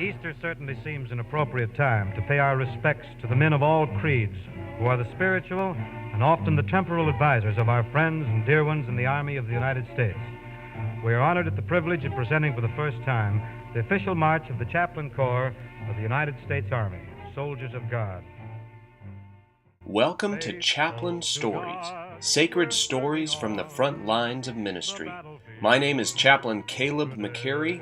Easter certainly seems an appropriate time to pay our respects to the men of all creeds who are the spiritual and often the temporal advisors of our friends and dear ones in the Army of the United States. We are honored at the privilege of presenting for the first time the official march of the Chaplain Corps of the United States Army, Soldiers of God. Welcome to Chaplain Stories, sacred stories from the front lines of ministry. My name is Chaplain Caleb McCary,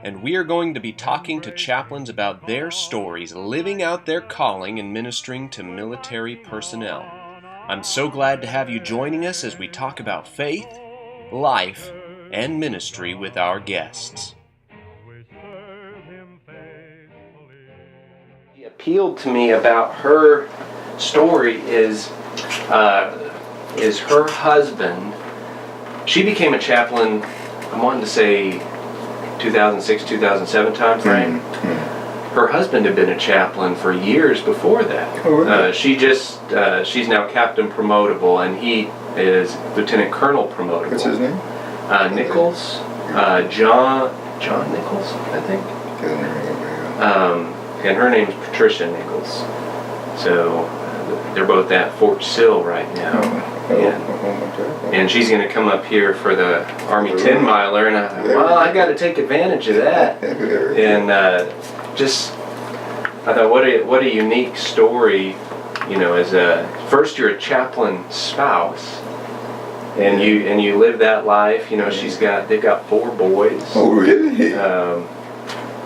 and we are going to be talking to chaplains about their stories, living out their calling and ministering to military personnel. I'm so glad to have you joining us as we talk about faith, life, and ministry with our guests. He appealed to me about her story is her husband. She became a chaplain, I wanted to say 2006, 2007 time frame. Mm-hmm. Her husband had been a chaplain for years before that. Oh, really? She's now captain promotable, and he is lieutenant colonel promotable. What's his name? Nichols. John Nichols, I think. And her name's Patricia Nichols. So they're both at Fort Sill right now. And she's going to come up here for the Army 10 miler, and I got to take advantage of that. And I thought, what a unique story, as first you're a chaplain spouse, and you live that life. They've got 4 boys. Oh, really?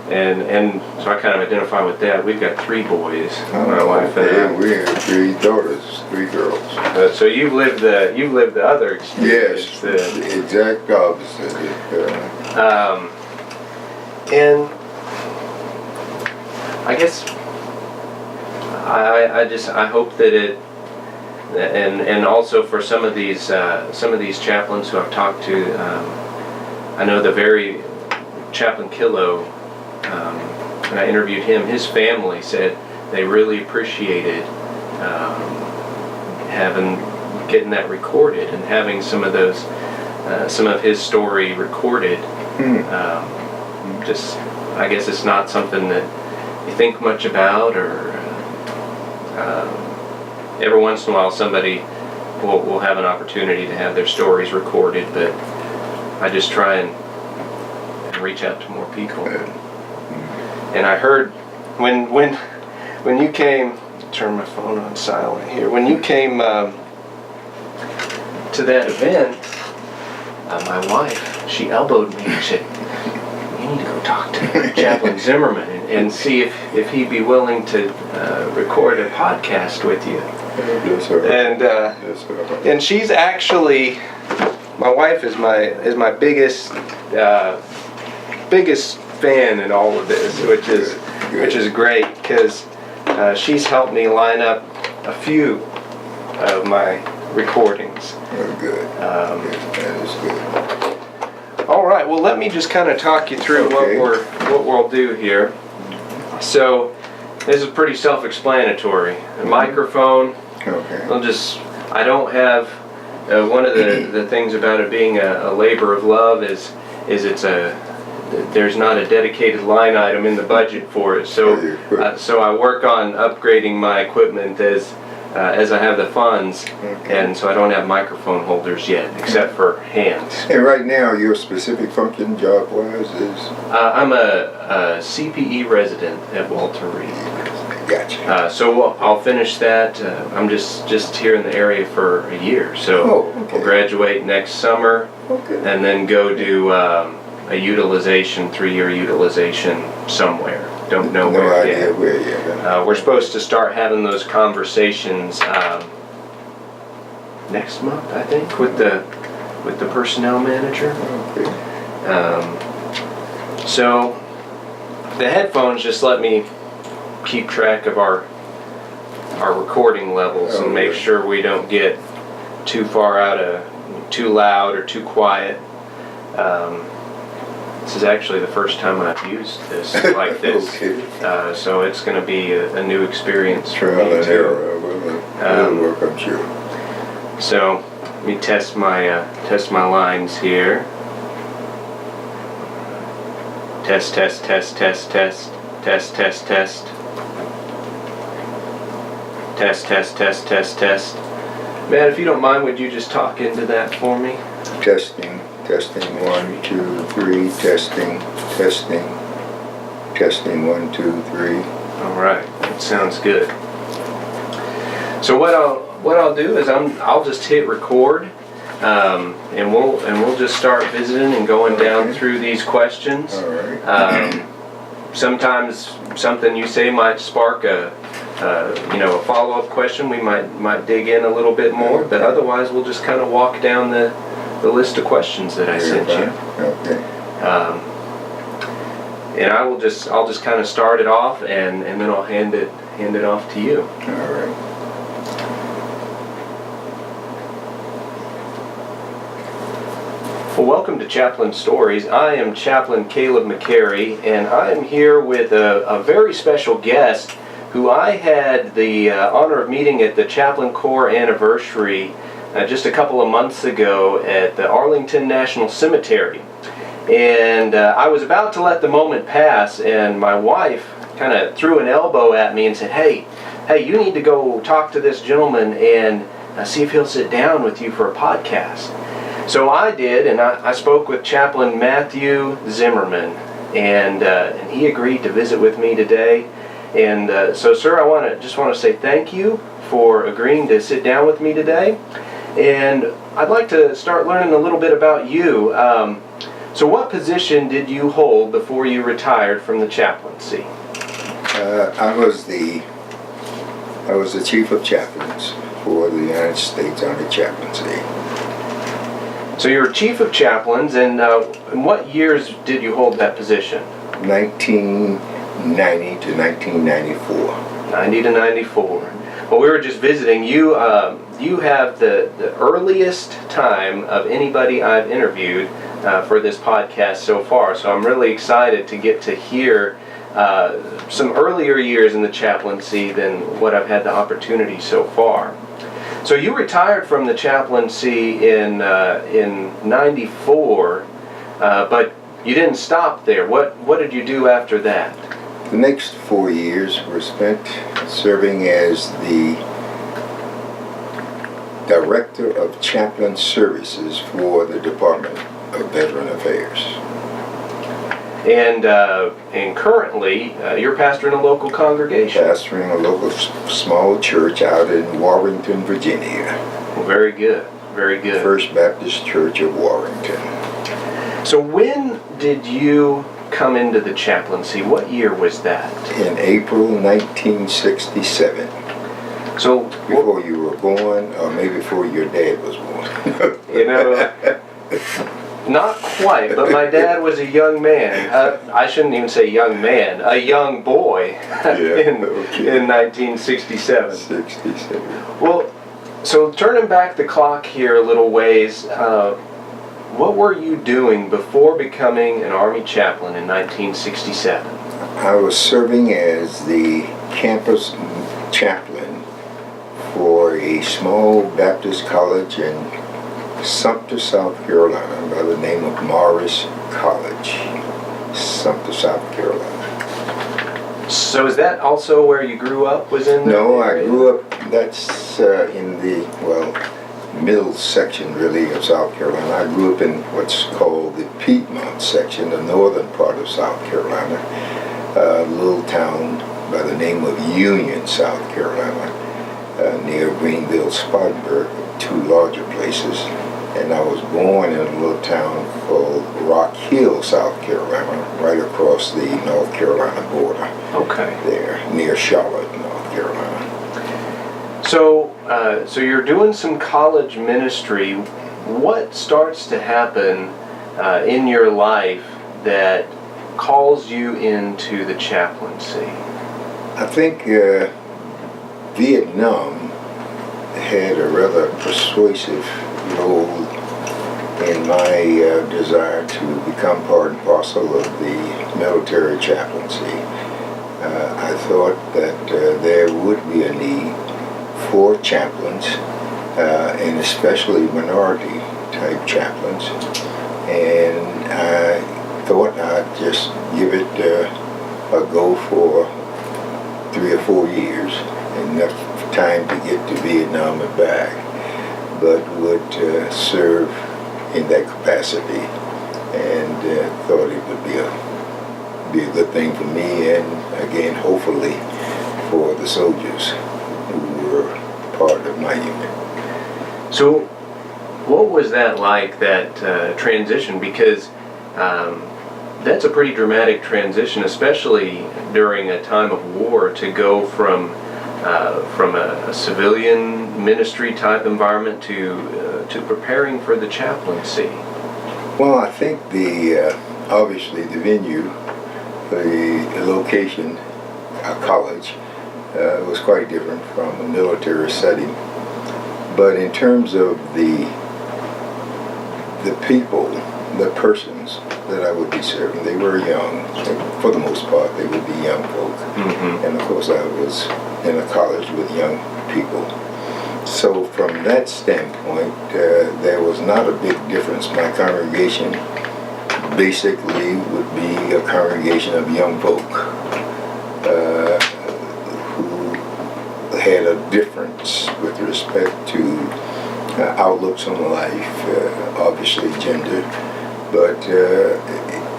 And so I kind of identify with that. We've got 3 boys, my wife and I. We have 3 daughters, 3 girls. So you've lived the other experience. Yes, the exact opposite. And I guess I hope that it, and also for some of these chaplains who I've talked to, I know the very Chaplain Killo. When I interviewed him, his family said they really appreciated getting that recorded and having some of his story recorded. I guess it's not something that you think much about, or every once in a while somebody will have an opportunity to have their stories recorded, but I just try and reach out to more people. And I heard when you came, turn my phone on silent here. When you came to that event, my wife, she elbowed me and said, "You need to go talk to Chaplain Zimmerman and see if he'd be willing to record a podcast with you." Yes, sir. And she's actually, my wife is my biggest fan in all of this, which is great, because she's helped me line up a few of my recordings. Oh, good. That is good. All right. Well, let me just kind of talk you through what we'll do here. So this is pretty self-explanatory. A microphone. Okay. I don't have one of the things about it being a labor of love is there's not a dedicated line item in the budget for it, so I work on upgrading my equipment as I have the funds, and so I don't have microphone holders yet, except for hands. And right now, your specific function, job-wise, is? I'm a CPE resident at Walter Reed. Gotcha. So I'll finish that. I'm just here in the area for a year, so I'll graduate next summer, and then go do a 3-year utilization somewhere. Don't know where yet. We're supposed to start having those conversations next month, I think, with the personnel manager. So the headphones just let me keep track of our recording levels and make sure we don't get too far out of too loud or too quiet. This is actually the first time I've used this like this, so it's going to be a new experience for me too. Trial and error, will work, I'm sure. So let me test my lines here. Test, test, test, test, test, Test, test, test. Test, test, test, test, test. Matt, if you don't mind, would you just talk into that for me? Testing, testing, 1, 2, 3, testing, testing, testing, 1, 2, 3. All right, that sounds good. So what I'll do is I'll just hit record, and we'll just start visiting and going down through these questions. All right. Sometimes something you say might spark a follow-up question. We might dig in a little bit more, but otherwise we'll just kind of walk down the list of questions that I sent you. Okay. And I'll just kind of start it off, and then I'll hand it off to you. All right. Well, welcome to Chaplain Stories. I am Chaplain Caleb McCary, and I am here with a very special guest who I had the honor of meeting at the Chaplain Corps anniversary just a couple of months ago at the Arlington National Cemetery. And I was about to let the moment pass, and my wife kind of threw an elbow at me and said, hey, you need to go talk to this gentleman and see if he'll sit down with you for a podcast. So I did, and I spoke with Chaplain Matthew Zimmerman, and he agreed to visit with me today. And so, sir, I just want to say thank you for agreeing to sit down with me today. And I'd like to start learning a little bit about you. So what position did you hold before you retired from the chaplaincy? I was the chief of chaplains for the United States Army Chaplaincy. So you were chief of chaplains, and in what years did you hold that position? 1990 to 1994. 90 to 94. Well, we were just visiting. You have the earliest time of anybody I've interviewed for this podcast so far. So I'm really excited to get to hear some earlier years in the chaplaincy than what I've had the opportunity so far. So you retired from the chaplaincy in '94, but you didn't stop there. What did you do after that? The next 4 years were spent serving as the Director of Chaplain Services for the Department of Veteran Affairs. And currently, you're pastoring a local congregation. Pastoring a local small church out in Warrington, Virginia. Well, very good, very good. First Baptist Church of Warrington. So when did you come into the chaplaincy? What year was that? In April 1967. So before you were born, or maybe before your dad was born. Not quite, but my dad was a young man. I shouldn't even say young man, a young boy in 1967. 67. Well, so turning back the clock here a little ways, what were you doing before becoming an Army chaplain in 1967? I was serving as the campus chaplain for a small Baptist college in Sumter, South Carolina, by the name of Morris College, Sumter, South Carolina. So is that also where you grew up? Was in? No, I grew up. That's in the middle section, really, of South Carolina. I grew up in what's called the Piedmont section, the northern part of South Carolina, a little town by the name of Union, South Carolina, near Greenville, Spartanburg, two larger places. And I was born in a little town called Rock Hill, South Carolina, right across the North Carolina border. Okay. There, near Charlotte, North Carolina. So you're doing some college ministry. What starts to happen in your life that calls you into the chaplaincy? I think Vietnam had a rather persuasive role in my desire to become part and parcel of the military chaplaincy. I thought that there would be a need for chaplains, and especially minority type chaplains, and I thought I'd just give it go for 3 or 4 years, enough time to get to Vietnam and back, but would serve in that capacity, and thought it would be a good thing for me, and again, hopefully, for the soldiers who were part of my unit. So, what was that like, that transition? Because that's a pretty dramatic transition, especially during a time of war, to go from a civilian ministry type environment to preparing for the chaplaincy. Well, I think obviously the venue, the location, our college, was quite different from a military setting. But in terms of the people, the persons that I would be serving, they were young. For the most part, they would be young folk. Mm-hmm. And of course, I was in a college with young people. So from that standpoint, there was not a big difference. My congregation basically would be a congregation of young folk who had a difference with respect to outlooks on life, obviously gender, but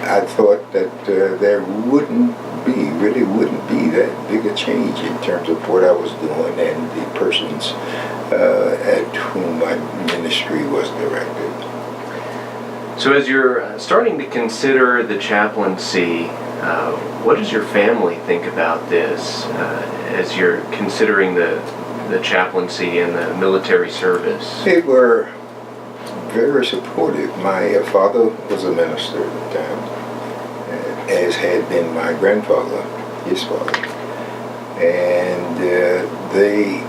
I thought that there really wouldn't be that big a change in terms of what I was doing and the persons at whom my ministry was directed. So as you're starting to consider the chaplaincy, what does your family think about this as you're considering the chaplaincy and the military service? They were very supportive. My father was a minister at the time, as had been my grandfather, his father. And they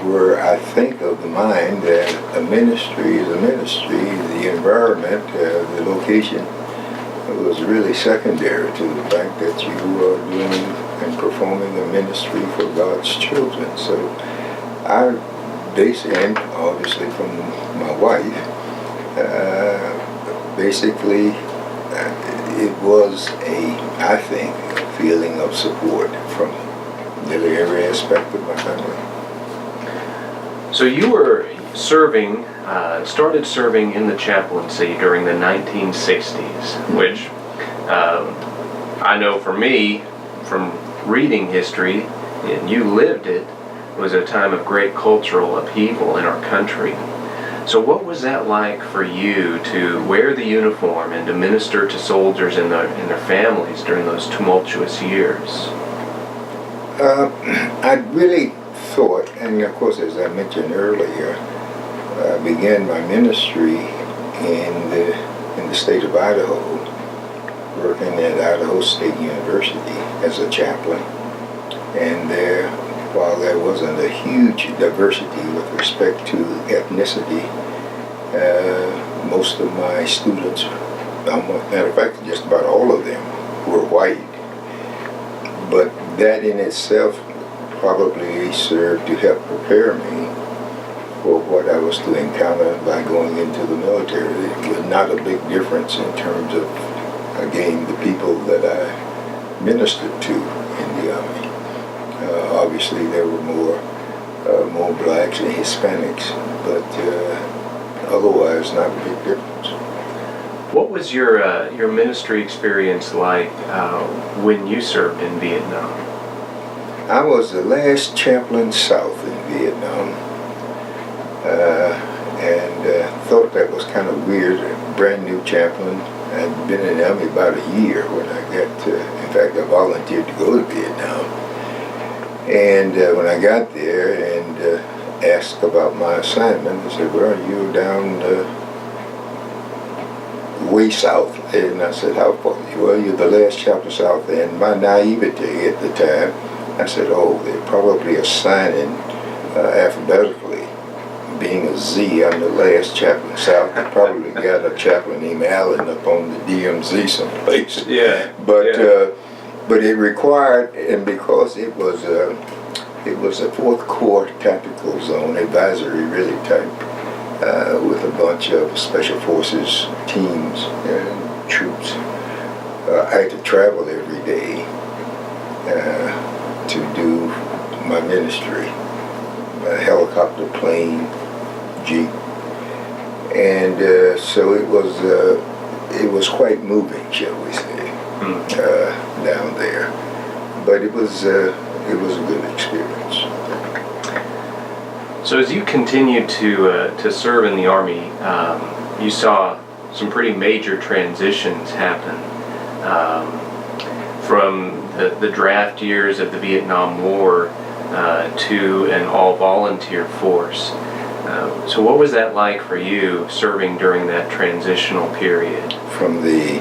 were, I think, of the mind that a ministry is a ministry. The environment, the location was really secondary to the fact that you are doing and performing a ministry for God's children. So I basically, and obviously from my wife, basically it was I think, a feeling of support from nearly every aspect of my family. So you were started serving in the chaplaincy during the 1960s, which I know for me, from reading history, and you lived it, was a time of great cultural upheaval in our country. So what was that like for you to wear the uniform and to minister to soldiers and their families during those tumultuous years? I really thought, and of course, as I mentioned earlier, I began my ministry in the state of Idaho, working at Idaho State University as a chaplain. And while there wasn't a huge diversity with respect to ethnicity, most of my students, matter of fact, just about all of them, were white. But that in itself probably served to help prepare me for what I was to encounter by going into the military. It was not a big difference in terms of, again, the people that I ministered to in the Army. Obviously, there were more blacks and Hispanics, but otherwise, not a big difference. What was your ministry experience like when you served in Vietnam? I was the last chaplain south in Vietnam, and thought that was kind of weird. A brand new chaplain. I'd been in the Army about a year when I got in fact, I volunteered to go to Vietnam. And when I got there and asked about my assignment, they said, well, you're down way south. And I said, how far? Well, you're the last chaplain south. And my naivete at the time, I said, oh, they're probably assigning alphabetically. Being a Z, I'm the last chaplain south. I probably got a chaplain named Allen up on the DMZ someplace. Yeah. But it required, and because it was a 4th Corps tactical zone advisory really type, with a bunch of special forces teams and troops. I had to travel every day to do my ministry, a helicopter, plane, jeep, and so it was quite moving, shall we say, down there. But it was a good experience. So as you continued to serve in the Army, you saw some pretty major transitions happen from the draft years of the Vietnam War to an all-volunteer force. So what was that like for you, serving during that transitional period? From the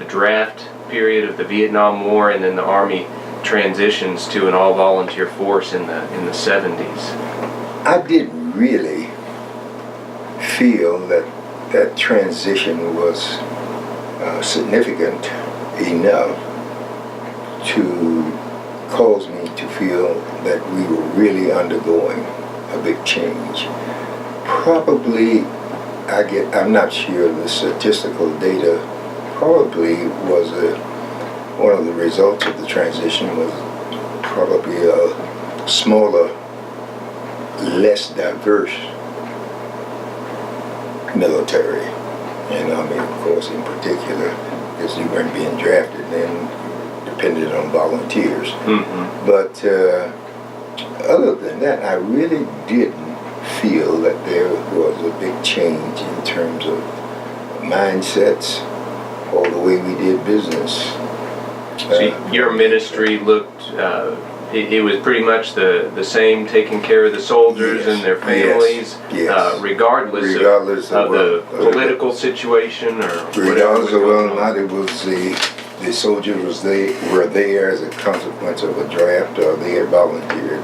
draft period of the Vietnam War, and then the Army transitions to an all-volunteer force in the 70s. I didn't really feel that transition was significant enough to cause me to feel that we were really undergoing a big change. Probably, I'm not sure the statistical data, probably was one of the results of the transition was probably a smaller, less diverse military. And I mean, of course, in particular, because you weren't being drafted then, depended on volunteers. Mm-hmm. But other than that, I really didn't feel that there was a big change in terms of mindsets or the way we did business. So your ministry looked, it was pretty much the same, taking care of the soldiers and their families, regardless of the political situation or regardless of whether or not it was the soldiers were there as a consequence of a draft or they had volunteered.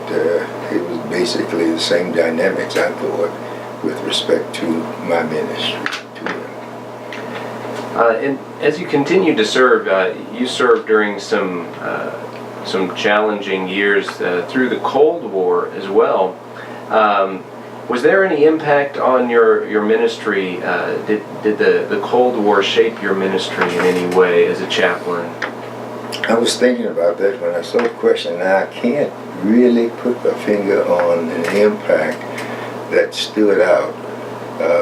It was basically the same dynamics, I thought, with respect to my ministry to them. And as you continued to serve, you served during some challenging years through the Cold War as well. Was there any impact on your ministry? Did the Cold War shape your ministry in any way as a chaplain? I was thinking about that when I saw the question. Now, I can't really put my finger on an impact that stood out.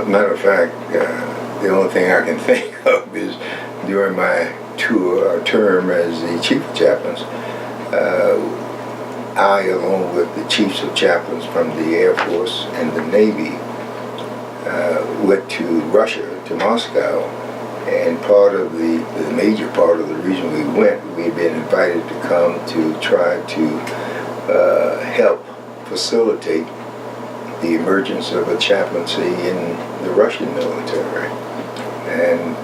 Matter of fact, the only thing I can think of is during my term as the chief of chaplains, I, along with the chiefs of chaplains from the Air Force and the Navy, went to Russia, to Moscow, and the major part of the reason we went, we had been invited to come to try to help facilitate the emergence of a chaplaincy in the Russian military. And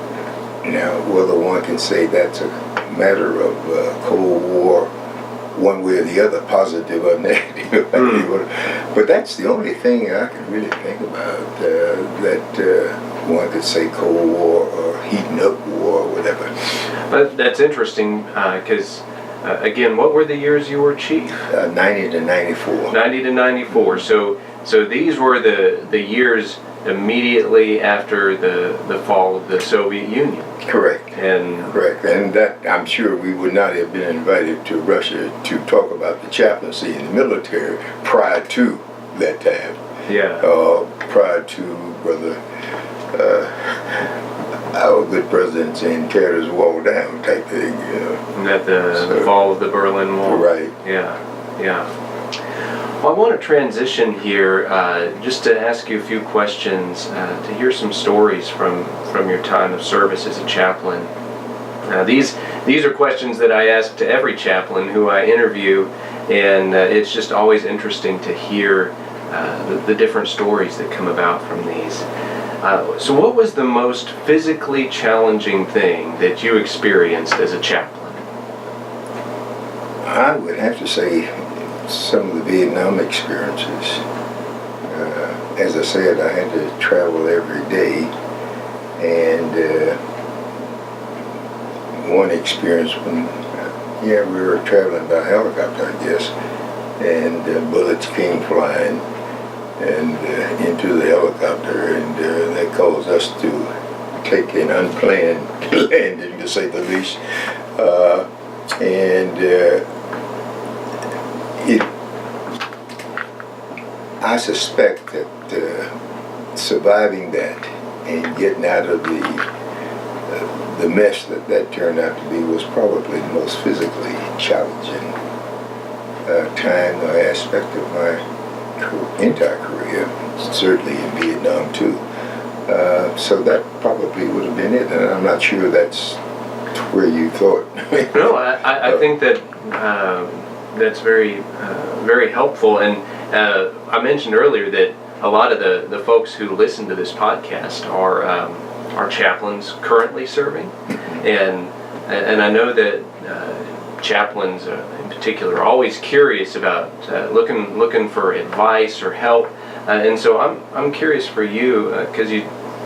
now, whether one can say that's a matter of Cold War, one way or the other, positive or negative, but that's the only thing I can really think about that one could say Cold War or heating up war or whatever. But that's interesting because, again, what were the years you were chief? 90 to 94. 90 to 94. So these were the years immediately after the fall of the Soviet Union. Correct. Correct. And that, I'm sure we would not have been invited to Russia to talk about the chaplaincy in the military prior to that time. Yeah. Prior to Brother, our good president saying tear this wall down type thing, you know. And at the fall of the Berlin Wall. Right. Yeah. Well, I want to transition here just to ask you a few questions, to hear some stories from your time of service as a chaplain. These are questions that I ask to every chaplain who I interview, and it's just always interesting to hear the different stories that come about from these. So what was the most physically challenging thing that you experienced as a chaplain? I would have to say some of the Vietnam experiences. As I said, I had to travel every day, and one experience when we were traveling by helicopter, I guess, and bullets came flying and into the helicopter, and that caused us to take an unplanned landing, to say the least. I suspect that surviving that and getting out of the mess that turned out to be was probably the most physically challenging time or aspect of my entire career, certainly in Vietnam too. So that probably would have been it, and I'm not sure that's where you thought. No, I think that that's very very helpful, and I mentioned earlier that a lot of the folks who listen to this podcast are chaplains currently serving, and I know that chaplains in particular are always curious about looking for advice or help, and so I'm curious for you, because you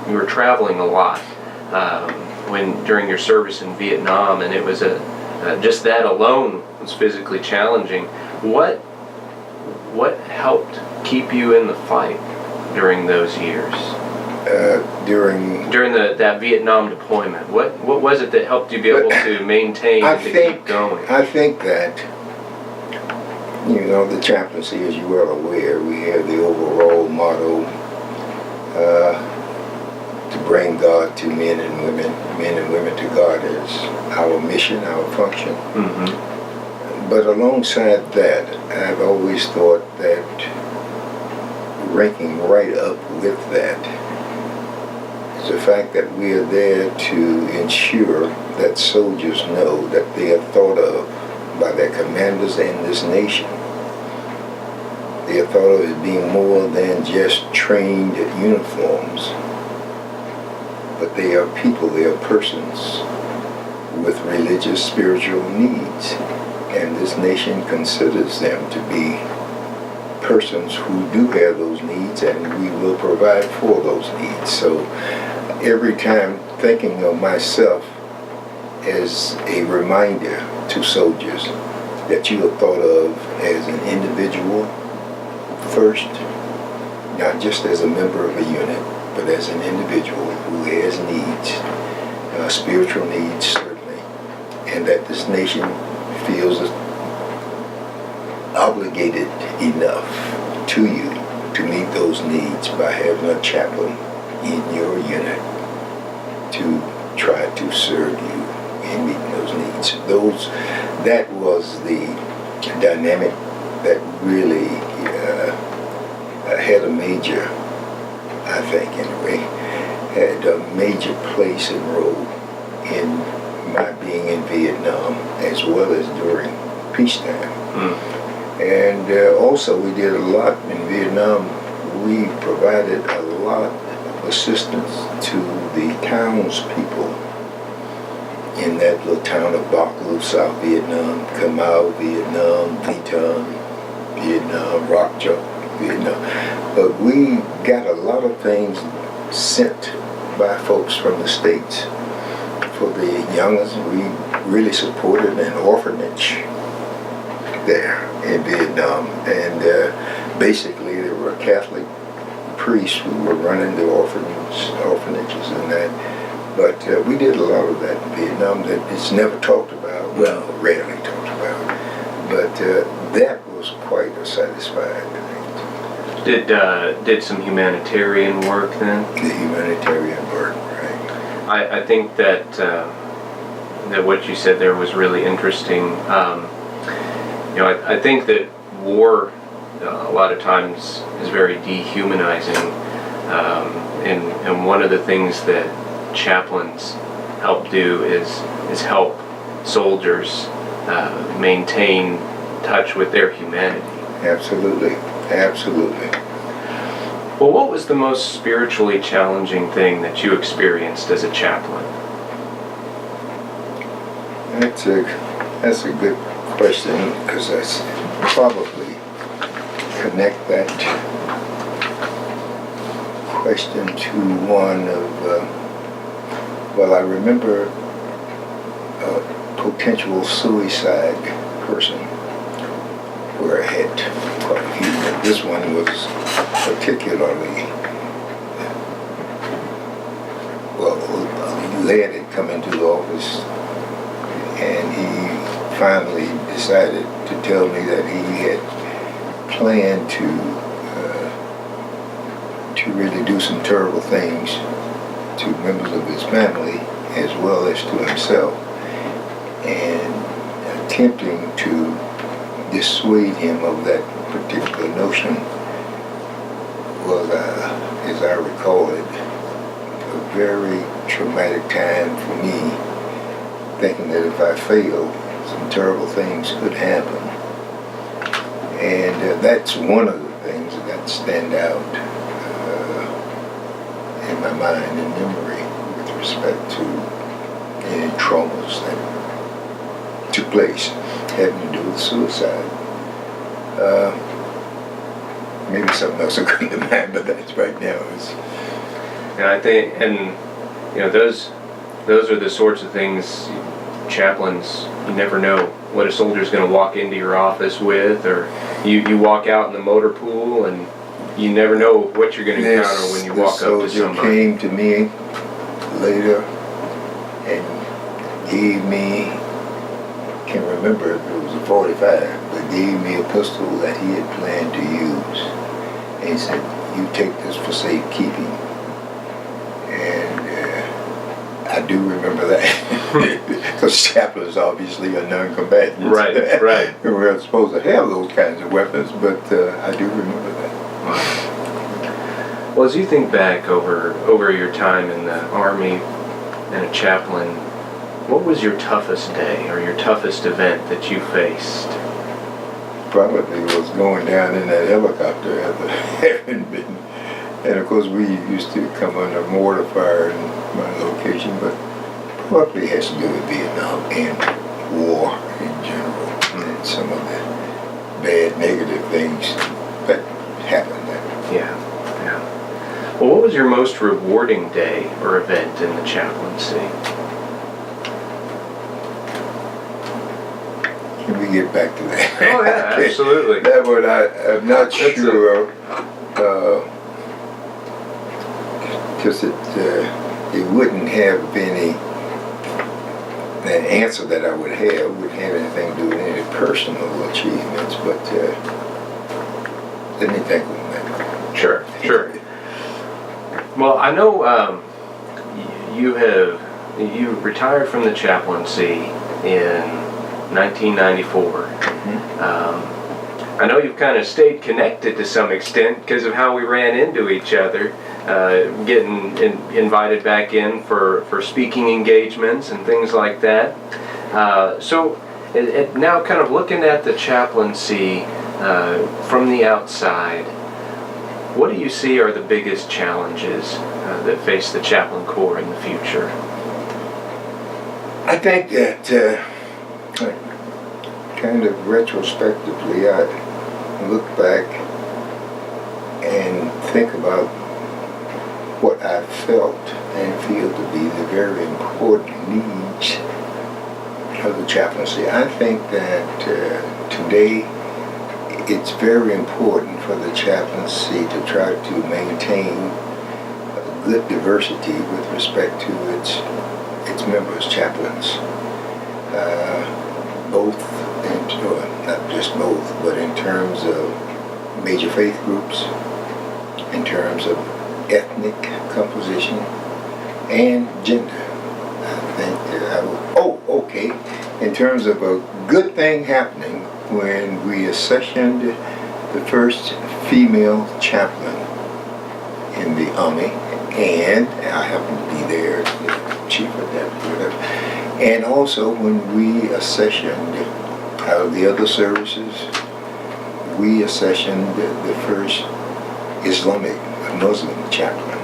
were traveling a lot during your service in Vietnam, and it was just that alone was physically challenging. What helped keep you in the fight during those years? During that Vietnam deployment, what was it that helped you be able to maintain and to keep going? I think that, the chaplaincy, as you're well aware, we have the overall motto to bring God to men and women to God is our mission, our function. Mm-hmm. But alongside that, I've always thought that ranking right up with that is the fact that we are there to ensure that soldiers know that they are thought of by their commanders and this nation. They are thought of as being more than just trained uniforms, but they are people, they are persons with religious, spiritual needs. And this nation considers them to be persons who do have those needs, and we will provide for those needs. So every time thinking of myself as a reminder to soldiers that you are thought of as an individual first, not just as a member of a unit, but as an individual who has needs, spiritual needs certainly, and that this nation feels obligated enough to you to meet those needs by having a chaplain in your unit to try to serve you in meeting those needs. That was the dynamic that really had a major, I think anyway, had a major place and role in my being in Vietnam as well as during peacetime. And also we did a lot in Vietnam. We provided a lot of assistance to the townspeople in that little town of Bac Lu, South Vietnam, Camau, Vietnam, Viton, Vietnam, Rock Choc, Vietnam. But we got a lot of things sent by folks from the States. For the youngest, we really supported an orphanage there in Vietnam, and basically there were Catholic priests who were running the orphanages and that. But we did a lot of that in Vietnam that it's never talked about, well, rarely talked about. But that was quite a satisfying thing. Did some humanitarian work then? The humanitarian work. I think that what you said there was really interesting. I think that war a lot of times is very dehumanizing, and one of the things that chaplains help do is help soldiers maintain touch with their humanity. Absolutely. Well, what was the most spiritually challenging thing that you experienced as a chaplain? That's a good question, because that's probably connect that question to one of, I remember a potential suicide person where I had quite a few, but this one was particularly, Laird had come into the office, and he finally decided to tell me that he had planned to really do some terrible things to members of his family as well as to himself, and attempting to dissuade him of that particular notion was, as I recall it, a very traumatic time for me, thinking that if I failed, some terrible things could happen. And that's one of the things that stand out in my mind and memory with respect to any traumas that took place having to do with suicide. Maybe something else will come to mind, but that's right now. Yeah, I think, and those are the sorts of things, chaplains, you never know what a soldier's going to walk into your office with, or you walk out in the motor pool, and you never know what you're going to encounter when you walk up to somebody. Came to me later and gave me, can't remember if it was a 45, but gave me a pistol that he had planned to use. And he said, "You take this for safekeeping." And I do remember that. Because chaplains obviously are non-combatants. Right, right. We're not supposed to have those kinds of weapons, but I do remember that. Well, as you think back over your time in the Army and a chaplain, what was your toughest day or your toughest event that you faced? Probably was going down in that helicopter after having been, and of course we used to come under mortar fire in my location, but probably has to do with Vietnam and war in general, and some of the bad negative things that happened there. Yeah. Well, what was your most rewarding day or event in the chaplaincy? Can we get back to that? Oh yeah, absolutely. That one I'm not sure, because it wouldn't have any, that answer that I would have wouldn't have anything to do with any personal achievements, but let me think on that. Sure. Well, I know you retired from the chaplaincy in 1994. I know you've kind of stayed connected to some extent because of how we ran into each other, getting invited back in for speaking engagements and things like that. So now kind of looking at the chaplaincy from the outside, what do you see are the biggest challenges that face the chaplain corps in the future? I think that kind of retrospectively, I look back and think about what I felt and feel to be the very important needs of the chaplaincy. I think that today it's very important for the chaplaincy to try to maintain a good diversity with respect to its members, chaplains. Both, not just both, but in terms of major faith groups, in terms of ethnic composition, and gender. I think in terms of a good thing happening when we accessioned the first female chaplain in the Army, and I happened to be there, the chief of that, and also when we accessioned out of the other services, we accessioned the first Islamic Muslim chaplain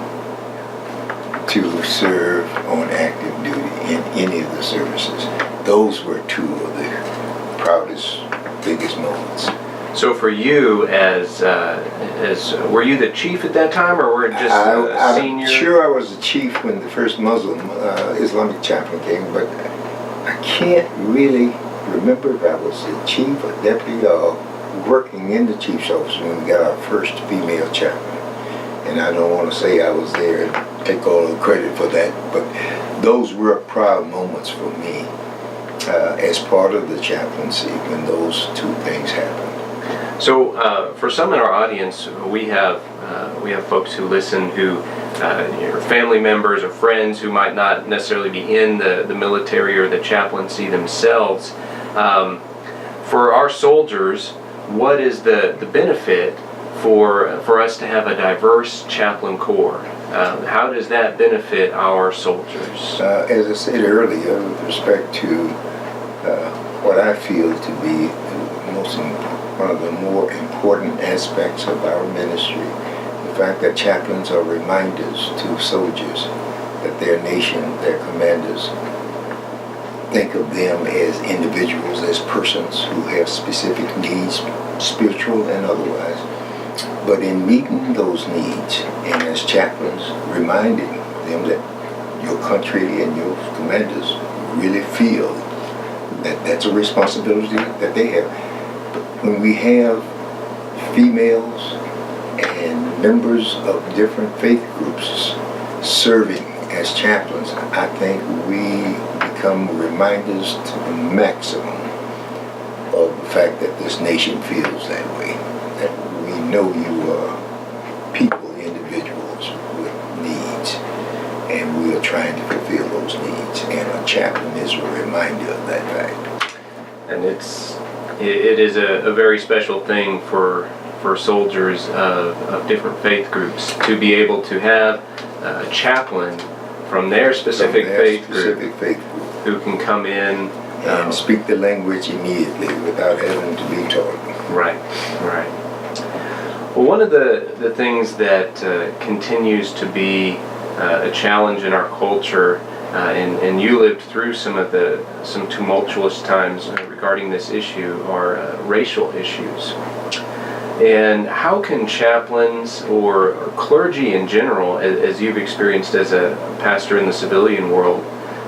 to serve on active duty in any of the services. Those were two of the proudest, biggest moments. So for you, as were you the chief at that time, or were just a senior? I'm sure I was the chief when the first Muslim Islamic chaplain came, but I can't really remember if I was the chief or deputy or working in the chief's office when we got our first female chaplain. And I don't want to say I was there and take all the credit for that, but those were proud moments for me as part of the chaplaincy when those two things happened. So, for some in our audience, we have folks who listen who are family members or friends who might not necessarily be in the military or the chaplaincy themselves. For our soldiers, what is the benefit for us to have a diverse chaplain corps? How does that benefit our soldiers? As I said earlier, with respect to what I feel to be one of the more important aspects of our ministry, the fact that chaplains are reminders to soldiers that their nation, their commanders, think of them as individuals, as persons who have specific needs, spiritual and otherwise. But in meeting those needs, and as chaplains, reminding them that your country and your commanders really feel that that's a responsibility that they have. When we have females and members of different faith groups serving as chaplains, I think we become reminders to the maximum of the fact that this nation feels that way. That we know you are people, individuals with needs, and we are trying to fulfill those needs. And a chaplain is a reminder of that fact. And it is a very special thing for soldiers of different faith groups to be able to have a chaplain from their specific faith group who can come in and speak the language immediately without having to be taught. Right. Well, one of the things that continues to be a challenge in our culture, and you lived through some tumultuous times regarding this issue, are racial issues. And how can chaplains or clergy in general, as you've experienced as a pastor in the civilian world,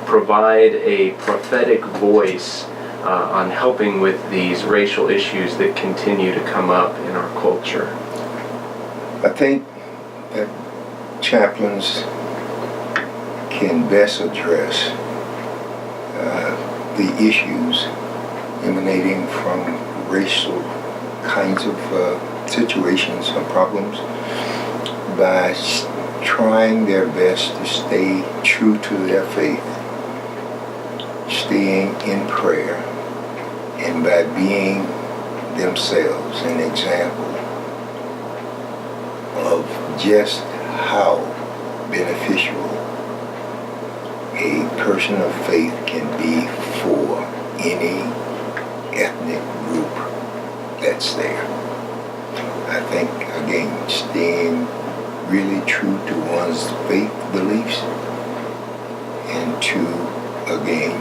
provide a prophetic voice on helping with these racial issues that continue to come up in our culture? I think that chaplains can best address the issues emanating from racial kinds of situations and problems by trying their best to stay true to their faith, staying in prayer, and by being themselves an example of just how beneficial a person of faith can be for any ethnic group that's there. I think, again, staying really true to one's faith beliefs, and to, again,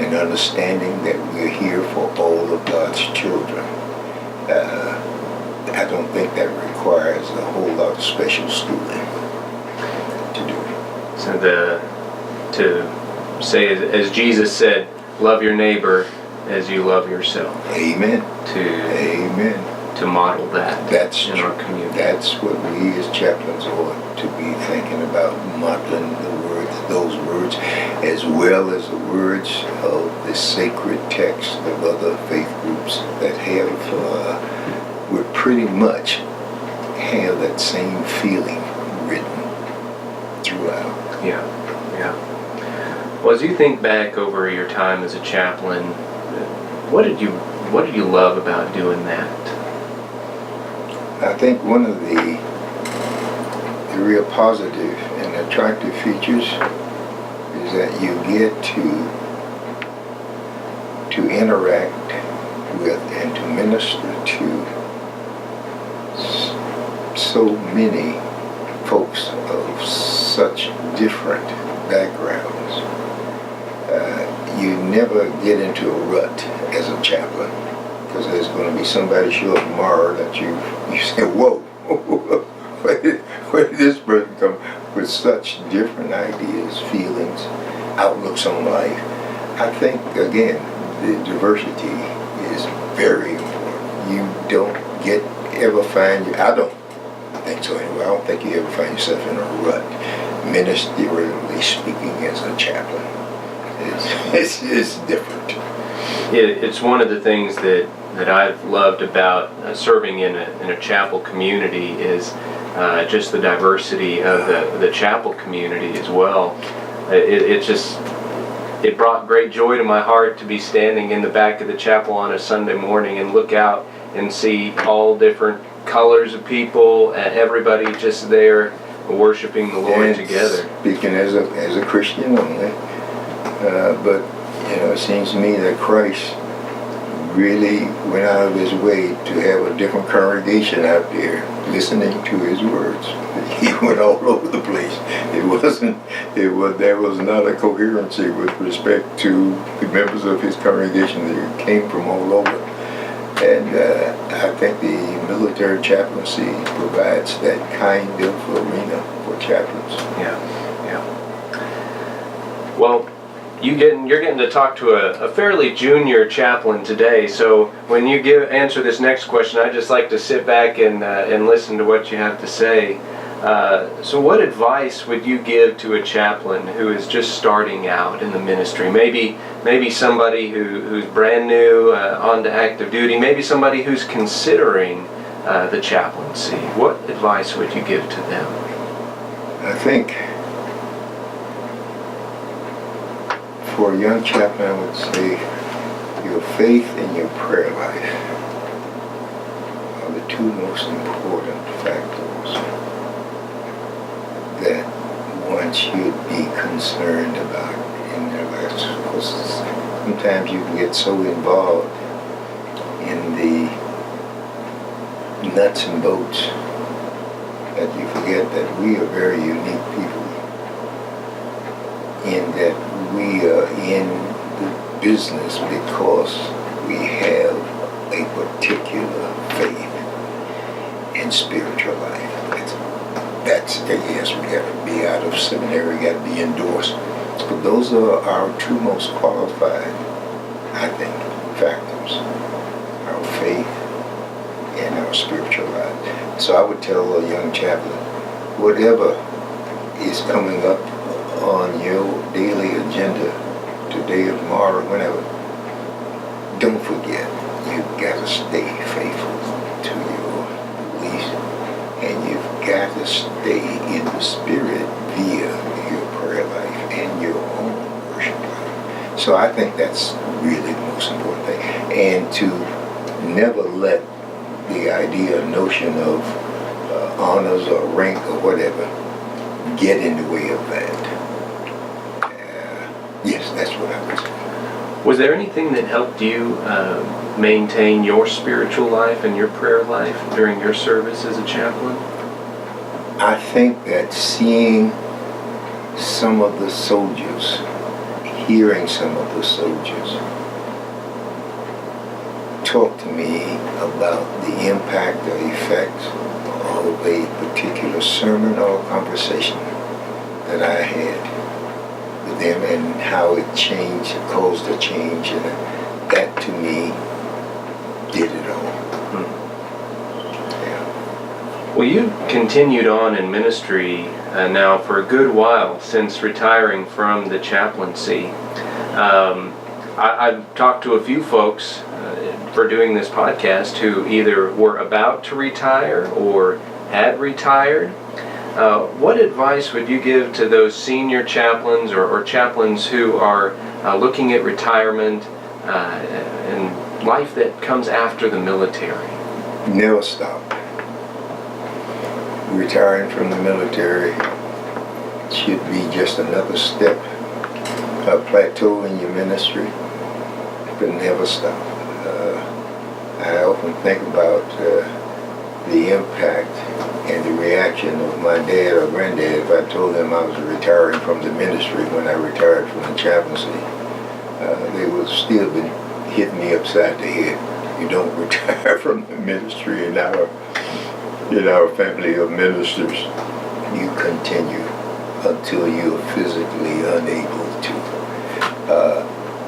an understanding that we're here for all of God's children. I don't think that requires a whole lot of special schooling to do. So to say, as Jesus said, love your neighbor as you love yourself. Amen. Amen. To model that in our community. That's what we as chaplains ought to be thinking about, modeling those words, as well as the words of the sacred text of other faith groups that would pretty much have that same feeling written throughout. Yeah. Well, as you think back over your time as a chaplain, what did you love about doing that? I think one of the real positive and attractive features is that you get to interact with and to minister to so many folks of such different backgrounds. You never get into a rut as a chaplain, because there's going to be somebody show up tomorrow that you say, whoa, where did this person come with such different ideas, feelings, outlooks on life? I think, again, the diversity is very important. You don't ever find, I don't think so anyway, I don't think you ever find yourself in a rut ministerially speaking as a chaplain. It's different. It's one of the things that I've loved about serving in a chapel community is just the diversity of the chapel community as well. It brought great joy to my heart to be standing in the back of the chapel on a Sunday morning and look out and see all different colors of people, everybody just there worshiping the Lord And together. Speaking as a Christian only, but it seems to me that Christ really went out of his way to have a different congregation out there listening to his words. He went all over the place. There was not a coherency with respect to the members of his congregation that came from all over. And I think the military chaplaincy provides that kind of arena for chaplains. Yeah. Well, you're getting to talk to a fairly junior chaplain today. So when you answer this next question, I'd just like to sit back and listen to what you have to say. So what advice would you give to a chaplain who is just starting out in the ministry? Maybe somebody who's brand new onto active duty. Maybe somebody who's considering the chaplaincy. What advice would you give to them? I think for a young chaplain, I would say your faith and your prayer life are the two most important factors that one should be concerned about in their lives. Because sometimes you can get so involved in the nuts and bolts that you forget that we are very unique people, in that we are in the business because we have a particular faith and spiritual life. That's yes, we got to be out of seminary, we got to be endorsed. But those are our two most qualified, I think, factors: our faith and our spiritual life. So I would tell a young chaplain, whatever is coming up on your daily agenda, today or tomorrow, whenever, don't forget, you've got to stay faithful to your beliefs, and you've got to stay in the Spirit via your prayer life and your own worship life. So I think that's really the most important thing. And to never let the idea, notion of honors or rank or whatever get in the way of that. Yes, that's what I would say. Was there anything that helped you maintain your spiritual life and your prayer life during your service as a chaplain? I think that seeing some of the soldiers, hearing some of the soldiers talk to me about the impact or effect of a particular sermon or conversation that I had with them and how it changed, caused a change, and that to me did it all. Yeah. Well, you continued on in ministry now for a good while since retiring from the chaplaincy. I've talked to a few folks for doing this podcast who either were about to retire or had retired. What advice would you give to those senior chaplains or chaplains who are looking at retirement and life that comes after the military? Never stop. Retiring from the military should be just another step, a plateau in your ministry, but never stop. I often think about the impact and the reaction of my dad or granddad if I told them I was retiring from the ministry when I retired from the chaplaincy. They would still be hitting me upside the head. You don't retire from the ministry in our family of ministers. You continue until you're physically unable to.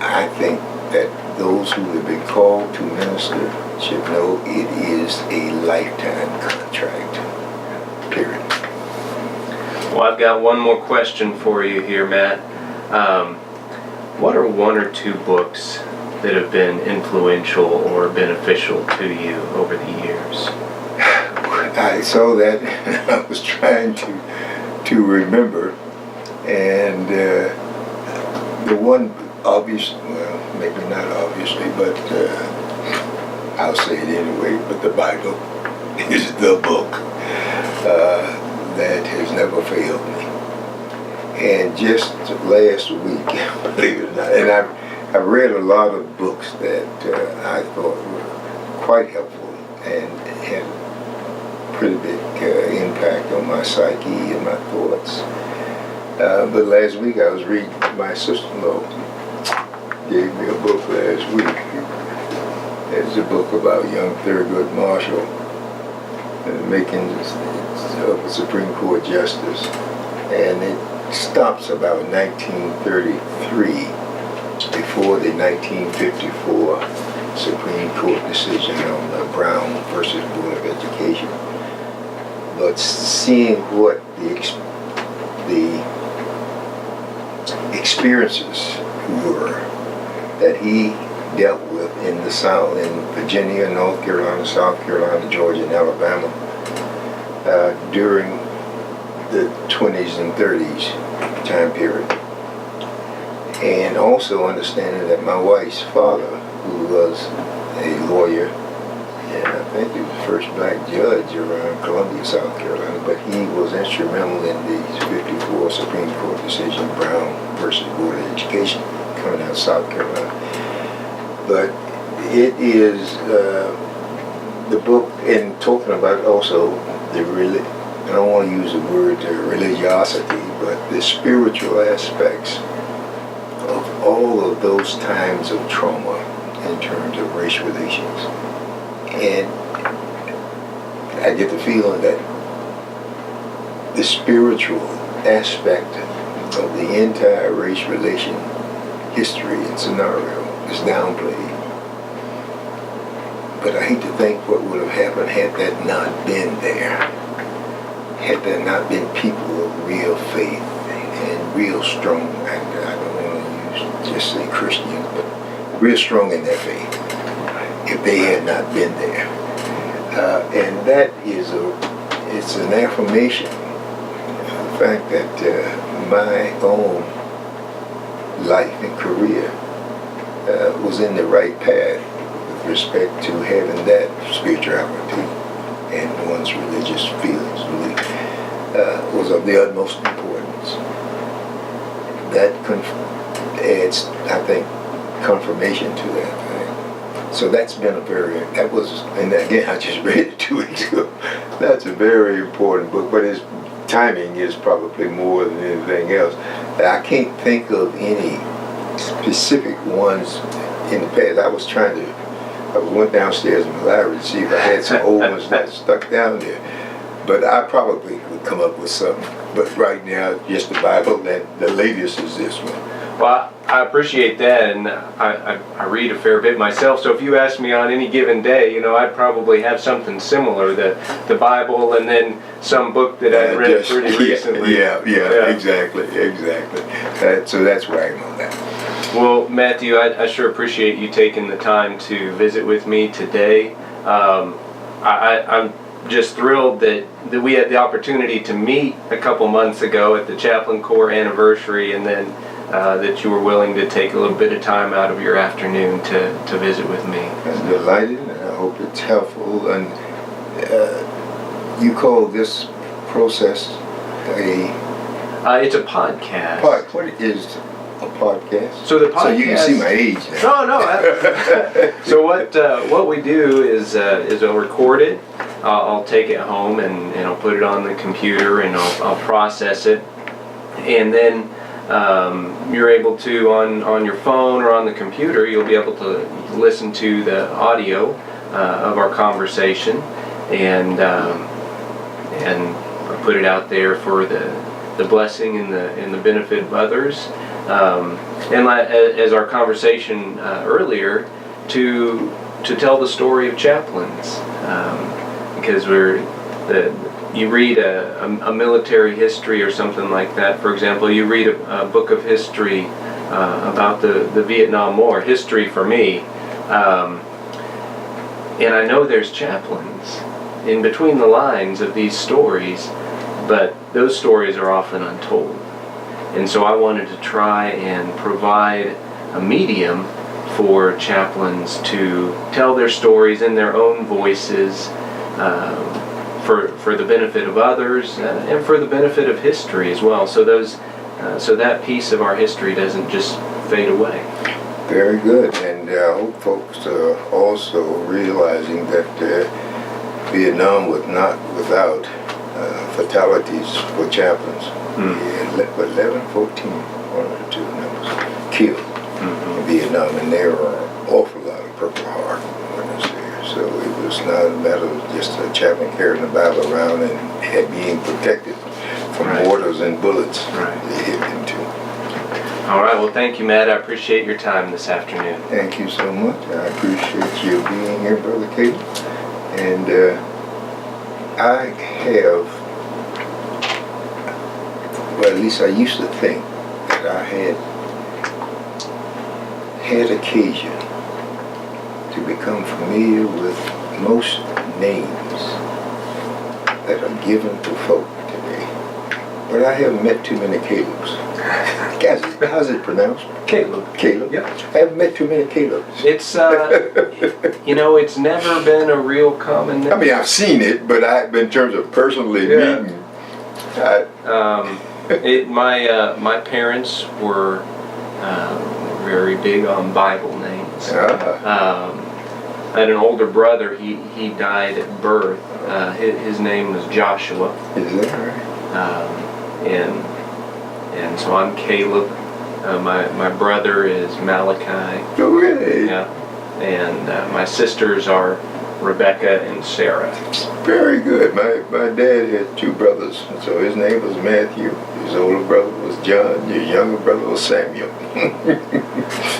I think that those who have been called to minister should know it is a lifetime contract. Period. Well, I've got one more question for you here, Matt. What are one or two books that have been influential or beneficial to you over the years? I saw that I was trying to remember, and the one obvious, well, maybe not obviously, but I'll say it anyway, but the Bible is the book that has never failed me. And just last week, believe it or not, and I've read a lot of books that I thought were quite helpful and had pretty big impact on my psyche and my thoughts. But last week I was reading, my sister-in-law gave me a book last week. It's a book about young Thurgood Marshall making of a Supreme Court justice, and it stops about 1933 before the 1954 Supreme Court decision on Brown versus Board of Education. But seeing what the experiences were that he dealt with in the South, in Virginia, North Carolina, South Carolina, Georgia, and Alabama during the 20s and 30s time period. And also understanding that my wife's father, who was a lawyer, and I think he was the first black judge around Columbia, South Carolina, but he was instrumental in the 54 Supreme Court decision, Brown versus Board of Education, coming out of South Carolina. But it is the book, and talking about also the I don't want to use the word religiosity, but the spiritual aspects of all of those times of trauma in terms of race relations. And I get the feeling that the spiritual aspect of the entire race relation history and scenario is downplayed. But I hate to think what would have happened had that not been there. Had there not been people of real faith and real strong, I don't want to just say Christians, but real strong in their faith, if they had not been there. And that is it's an affirmation of the fact that my own life and career was in the right path with respect to having that spirituality and one's religious feelings was of the utmost importance. That adds, I think, confirmation to that thing. So that's been and again, I just read it 2 weeks ago. That's a very important book, but its timing is probably more than anything else. I can't think of any specific ones in the past. I went downstairs in the library to see if I had some old ones that stuck down there. But I probably would come up with something. But right now, just the Bible, and the latest is this one. Well, I appreciate that, and I read a fair bit myself, so if you ask me on any given day, I'd probably have something similar, the Bible, and then some book that I read pretty recently. Yeah, exactly. So that's where I am on that. Well, Matthew, I sure appreciate you taking the time to visit with me today. I'm just thrilled that we had the opportunity to meet a couple months ago at the Chaplain Corps anniversary, and then that you were willing to take a little bit of time out of your afternoon to visit with me. I'm delighted, and I hope it's helpful. And you call this process it's a podcast. What is a podcast? So the podcast. So you can see my age now. No. So what we do is I'll record it. I'll take it home and I'll put it on the computer and I'll process it, and then you're able to on your phone or on the computer, you'll be able to listen to the audio of our conversation, and put it out there for the blessing and the benefit of others. And as our conversation earlier, to tell the story of chaplains, because you read a military history or something like that. For example, you read a book of history about the Vietnam War, history for me, and I know there's chaplains in between the lines of these stories, but those stories are often untold. And so I wanted to try and provide a medium for chaplains to tell their stories in their own voices, for the benefit of others and for the benefit of history as well. So so that piece of our history doesn't just fade away. Very good, and I hope folks are also realizing that Vietnam was not without fatalities for chaplains. 11, 14, one of the two numbers killed in Vietnam, and there were an awful lot of Purple Heart when I was there. So it was not a matter of just a chaplain carrying the Bible around and being protected from mortars and bullets. They hit him too. All right, well, thank you, Matt. I appreciate your time this afternoon. Thank you so much. I appreciate you being here, Brother Caleb. And I have, well, at least I used to think that I had occasion to become familiar with most names that are given to folk today. But I haven't met too many Calebs. Guys, how's it pronounced? Caleb. Caleb? Yeah. I haven't met too many Calebs. It's, it's never been a real common name. I mean, I've seen it, but in terms of personally meeting, my parents were very big on Bible names. I had an older brother. He died at birth. His name was Joshua. Is that right? And so I'm Caleb. My brother is Malachi. Oh, really? Yeah. And my sisters are Rebecca and Sarah. Very good. My dad had two brothers, so his name was Matthew. His older brother was John. His younger brother was Samuel.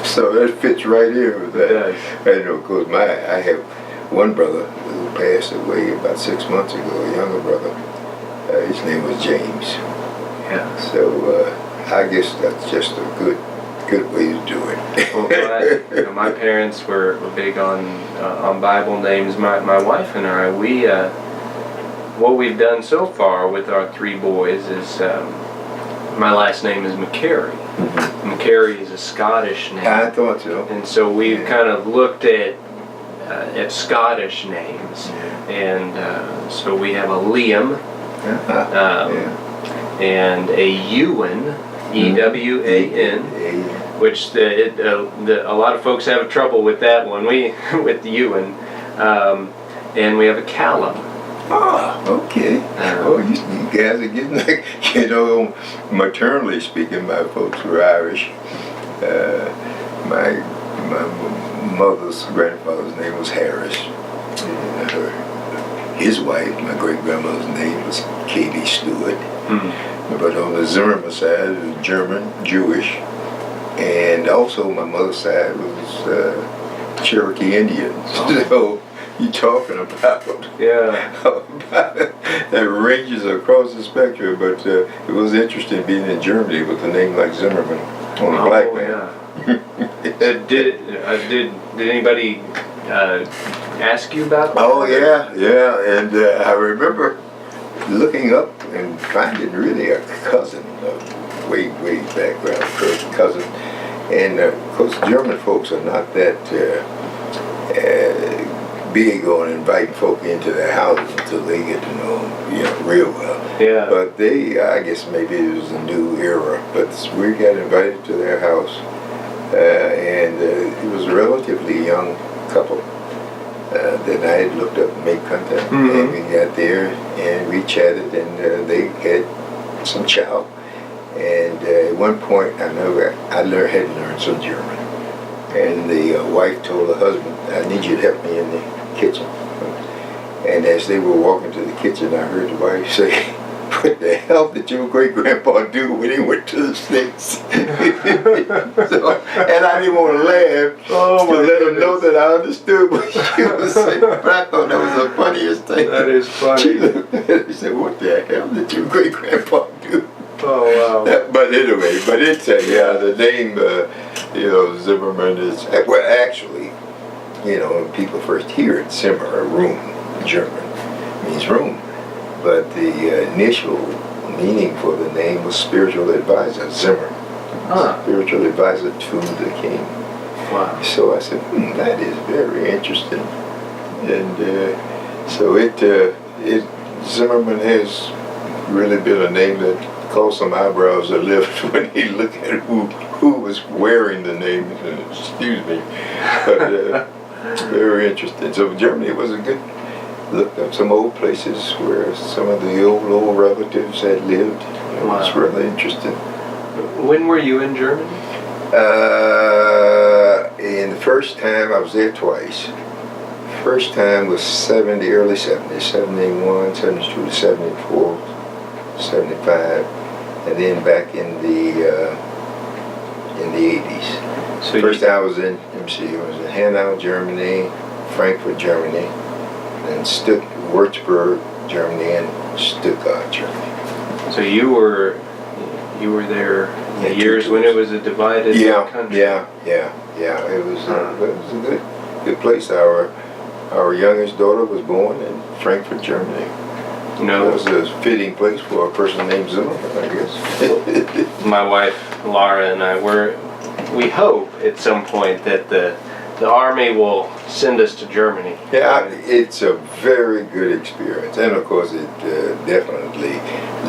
So that fits right in with that. I know, of course, I have one brother who passed away about 6 months ago, a younger brother. His name was James. Yeah. So I guess that's just a good way to do it. Well, my parents were big on Bible names. My wife and I, what we've done so far with our three boys is, my last name is McCary. McCary is a Scottish name. I thought so. And so we've kind of looked at Scottish names, and so we have a Liam, and a Ewan, E-W-A-N, which a lot of folks have trouble with that one. With the Ewan, and we have a Callum. Oh, okay. You guys are getting like, maternally speaking, my folks were Irish. My mother's grandfather's name was Harris. And his wife, my great-grandmother's name was Katie Stewart. But on the Zimmerman side, it was German, Jewish. And also my mother's side was Cherokee Indians. So you're talking about that ranges across the spectrum. But it was interesting being in Germany with a name like Zimmerman on a black man. Did anybody ask you about that? Oh yeah, and I remember looking up and finding really a cousin, way background cousin, and of course German folks are not that big on inviting folk into their houses until they get to know them, real well. Yeah. But I guess maybe it was a new era, but we got invited to their house. And it was a relatively young couple that I had looked up and made contact. And we got there and we chatted, and they had some chow. And at one point, I know I had learned some German. And the wife told her husband, "I need you to help me in the kitchen." And as they were walking to the kitchen, I heard the wife say, what the hell did your great-grandpa do when he went to the States? So, and I didn't want to laugh to let him know that I understood what she was saying. But I thought that was the funniest thing. That is funny. She looked at it and said, what the hell did your great-grandpa do? Oh, wow. But anyway, but it's, the name, Zimmerman is, well, actually, when people first hear it, Zimmer, room, German, means room. But the initial meaning for the name was spiritual advisor, Zimmer. Spiritual advisor to the king. Wow. So I said, that is very interesting. And so Zimmerman has really been a name that caused some eyebrows to lift when he looked at who was wearing the name. Excuse me. But very interesting. So Germany was a good. Looked up some old places where some of the old relatives had lived. Wow. It's really interesting. When were you in Germany? In the first time, I was there twice. First time was early 70s, 71, 72 to 74, 75, and then back in the 80s. So first time I was in, I was in Hanau, Germany, Frankfurt, Germany, and Würzburg, Germany, and Stuttgart, Germany. So you were there in the years when it was a divided country. Yeah. It was a good place. Our youngest daughter was born in Frankfurt, Germany. That was a fitting place for a person named Zimmerman, I guess. My wife Laura and I we hope at some point that the Army will send us to Germany. Yeah, it's a very good experience, and of course it definitely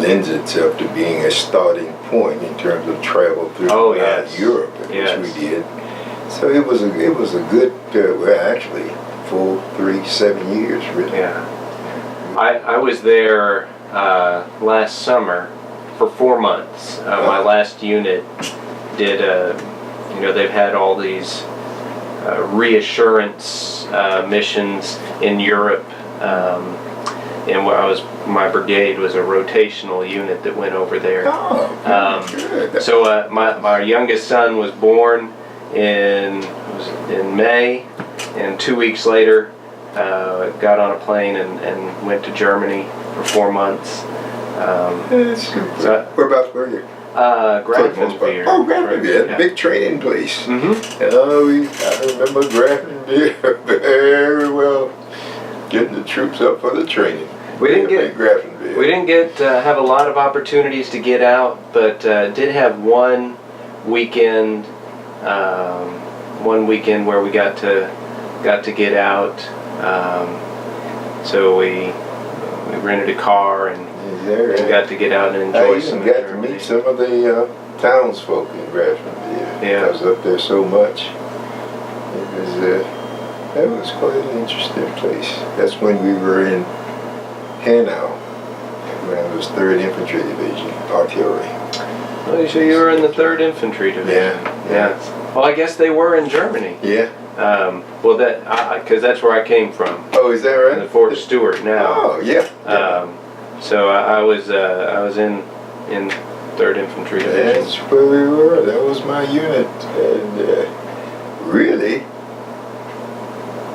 lends itself to being a starting point in terms of travel through Europe, which we did. So it was a good, actually, full 7 years, really. Yeah, I was there last summer for 4 months. My last unit did they've had all these reassurance missions in Europe, and my brigade was a rotational unit that went over there. Good. So my youngest son was born in May, and 2 weeks later got on a plane and went to Germany for 4 months. Whereabouts were you? Grafenwehr. Oh, Grafenwehr, big training place. Mm-hmm. I remember Grafenwehr very well. Getting the troops up for the training. We didn't get have a lot of opportunities to get out, but did have one weekend where we got to get out. So we rented a car and got to get out and enjoy some. I even got to meet some of the townsfolk in Grafenwehr. Yeah. I was up there so much. That was quite an interesting place. That's when we were in Hanau, when I was 3rd Infantry Division, artillery. Oh, so you were in the 3rd Infantry Division. Yeah. Well, I guess they were in Germany. Yeah. Because that's where I came from. Oh, is that right? In Fort Stewart now. Oh, yeah. So I was in 3rd Infantry Division. That's where we were. That was my unit, and really.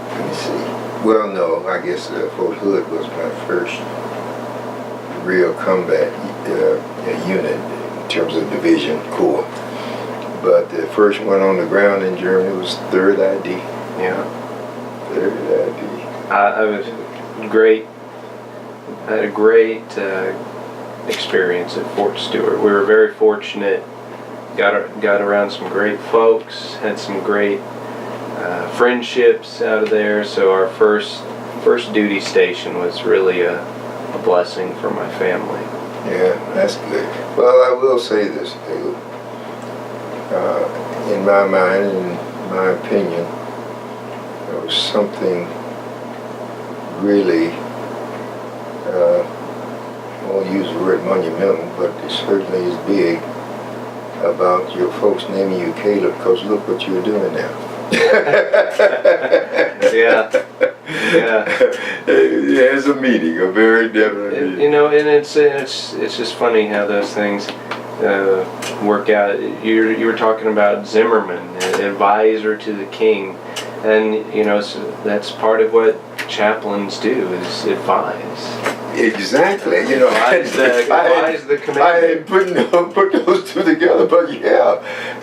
Let me see. Well, no, I guess Fort Hood was my first real combat unit in terms of division corps. But the first one on the ground in Germany was 3rd ID. Yeah. 3rd ID. I had a great experience at Fort Stewart. We were very fortunate. Got around some great folks. Had some great friendships out of there. So our first duty station was really a blessing for my family. Yeah, that's good. Well, I will say this, Caleb. In my mind, in my opinion, there was something really, I won't use the word monumental, but it certainly is big about your folks naming you Caleb, because look what you're doing now. Yeah. It has a meaning, a very definite meaning. You know, and it's just funny how those things work out. You were talking about Zimmerman, an advisor to the king, and you know, so that's part of what chaplains do, is advise. Exactly. You know, Advise the commander. I hadn't put those two together, but yeah,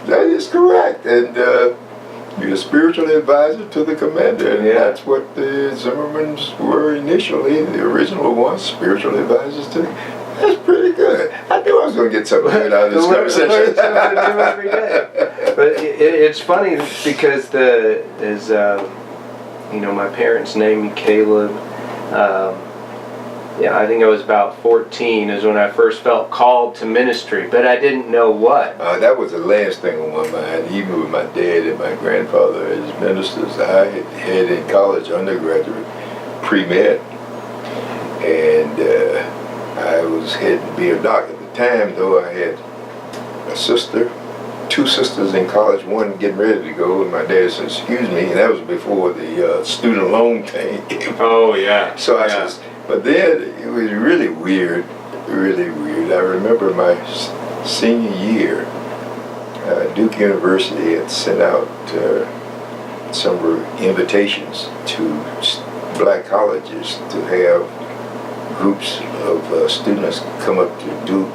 that is correct. And you're a spiritual advisor to the commander, and that's what the Zimmermans were initially, the original ones, spiritual advisors to the. That's pretty good. I knew I was going to get something good out of this conversation. Learn something new every day. But it's funny because you know, my parents named me Caleb. Yeah, I think I was about 14 is when I first felt called to ministry, but I didn't know what. That was the last thing on my mind, even with my dad and my grandfather as ministers. I had in college, undergraduate, pre-med, and I was heading to be a doctor at the time, though I had a sister, two sisters in college, one getting ready to go, and my dad said, excuse me, and that was before the student loan thing. Oh, yeah. So I said, but then it was really weird, really weird. I remember my senior year, Duke University had sent out some invitations to black colleges to have groups of students come up to Duke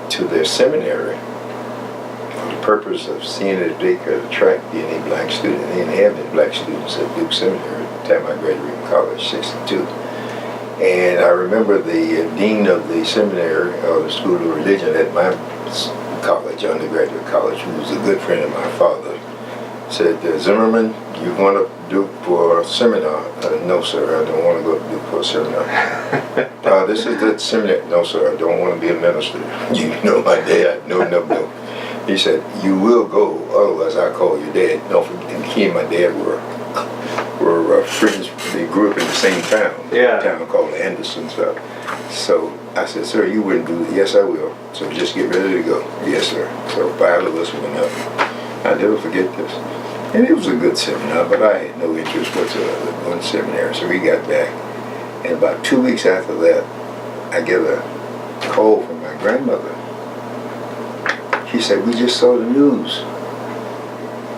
to their seminary for the purpose of seeing if they could attract any black students. They didn't have any black students at Duke Seminary at the time I graduated from college, 62. And I remember the dean of the seminary, or the School of Religion at my college, undergraduate college, who was a good friend of my father, said, Zimmerman, you want to Duke for a seminar? No, sir, I don't want to go to Duke for a seminar. This is the seminary. No, sir, I don't want to be a minister. You know my dad. No. He said, you will go, otherwise I'll call your dad. No, and he and my dad were friends. They grew up in the same town. Yeah. A town called Anderson. So I said, sir, you wouldn't do that. Yes, I will. So just get ready to go. Yes, sir. So 5 of us went up. I'll never forget this. And it was a good seminar, but I had no interest whatsoever in going to seminary. So we got back. And about 2 weeks after that, I get a call from my grandmother. She said, we just saw the news.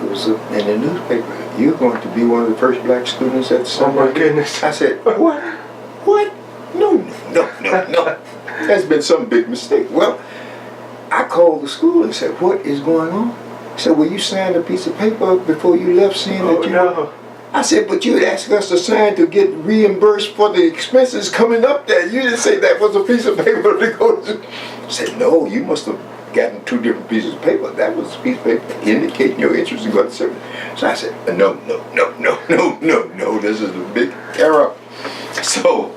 It was in the newspaper. You're going to be one of the first black students at the seminary. Oh my goodness. I said, what? No. That's been some big mistake. Well, I called the school and said, what is going on? He said, well, you signed a piece of paper before you left saying that you... No. I said, but you had asked us to sign to get reimbursed for the expenses coming up there. You didn't say that was a piece of paper to go to... I said, no, you must have gotten 2 different pieces of paper. That was a piece of paper indicating your interest in going to seminary. So I said, no, this is a big error. So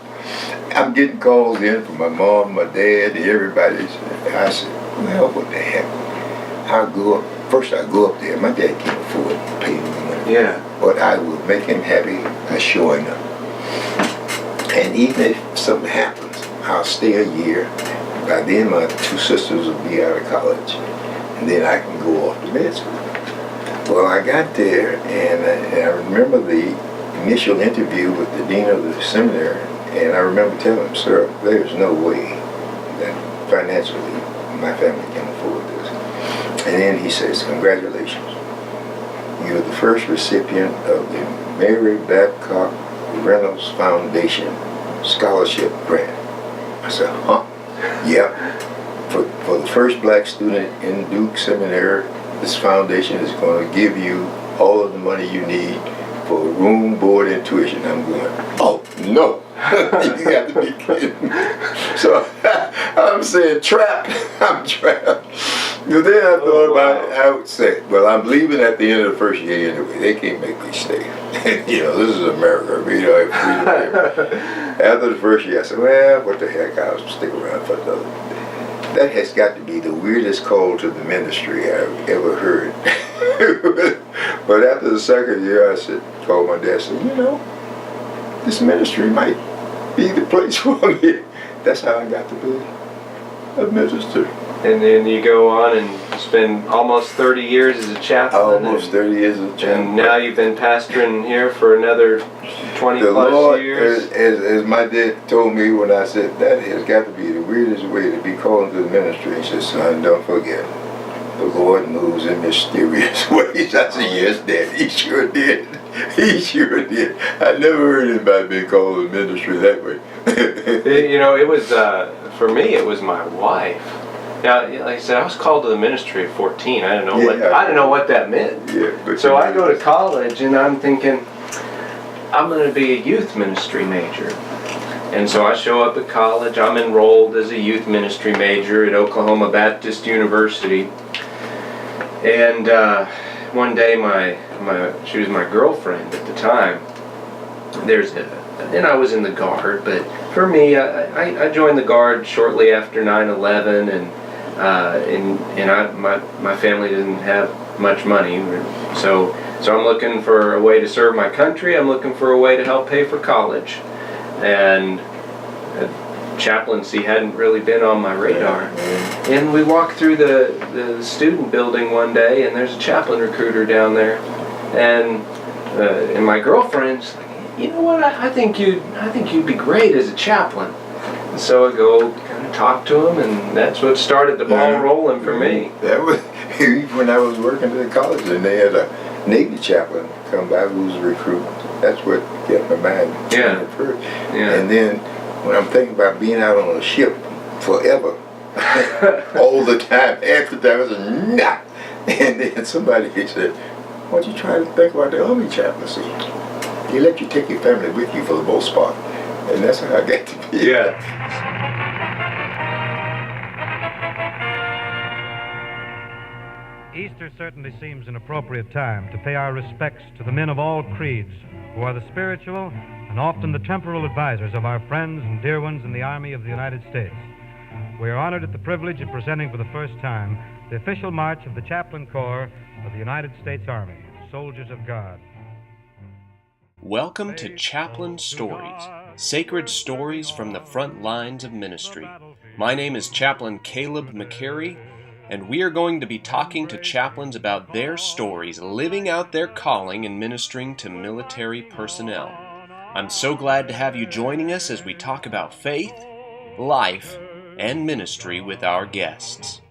I'm getting calls in from my mom, my dad, and everybody. I said, well, what the heck? I'll go up. First I go up there. My dad can't afford to pay me money. Yeah. But I will make him happy by showing up. And even if something happens, I'll stay a year. By then my 2 sisters will be out of college. And then I can go off to med school. Well, I got there, and I remember the initial interview with the dean of the seminary, and I remember telling him, sir, there's no way that financially my family can afford this. And then he says, congratulations. You're the first recipient of the Mary Babcock Reynolds Foundation Scholarship Grant. I said, huh? Yeah. For the first black student in Duke Seminary, this foundation is going to give you all of the money you need for room, board, and tuition. I'm going, oh, no. You got to be kidding me. So I'm saying, trapped. I'm trapped. Then I thought about it. I would say, well, I'm leaving at the end of the first year anyway. They can't make me stay. You know, this is America. We don't have freedom here. After the first year, I said, well, what the heck? I'll stick around for another. That has got to be the weirdest call to the ministry I've ever heard. But after the second year, I called my dad and said, you know, this ministry might be the place for me. That's how I got to be a minister. And then you go on and spent almost 30 years as a chaplain. Almost 30 years as a chaplain. And now you've been pastoring here for another 20 the plus Lord, years. As my dad told me when I said, that has got to be the weirdest way to be called into the ministry. He said, son, don't forget, the Lord moves in mysterious ways. I said, yes, Dad, he sure did. He sure did. I never heard anybody being called to the ministry that way. You know, it was, for me, it was my wife. Now, like I said, I was called to the ministry at 14. I didn't know what that meant. Yeah, so I go to college and I'm thinking, I'm going to be a youth ministry major. And so I show up at college. I'm enrolled as a youth ministry major at Oklahoma Baptist University. And one day, she was my girlfriend at the time. And I was in the Guard, but for me, I joined the Guard shortly after 9/11, and my family didn't have much money, so I'm looking for a way to serve my country. I'm looking for a way to help pay for college, and chaplaincy hadn't really been on my radar. And we walked through the student building one day, and there's a chaplain recruiter down there, and my girlfriend's like, you know what? I think you'd be great as a chaplain. And so I go kind of talk to him, and that's what started the ball rolling for me. That was when I was working at the college, and they had a Navy chaplain come by who was a recruit. That's what kept my mind. Yeah. And then when I'm thinking about being out on a ship forever, all the time, after that, I said, nah. And then somebody said, why don't you try to think about the Army chaplaincy? They let you take your family with you for the most part. And that's how I got to be. Yeah. Easter certainly seems an appropriate time to pay our respects to the men of all creeds who are the spiritual and often the temporal advisors of our friends and dear ones in the Army of the United States. We are honored at the privilege of presenting for the first time the official march of the Chaplain Corps of the United States Army, Soldiers of God. Welcome to Chaplain Stories, sacred stories from the front lines of ministry. My name is Chaplain Caleb McCary, and we are going to be talking to chaplains about their stories, living out their calling and ministering to military personnel. I'm so glad to have you joining us as we talk about faith, life, and ministry with our guests.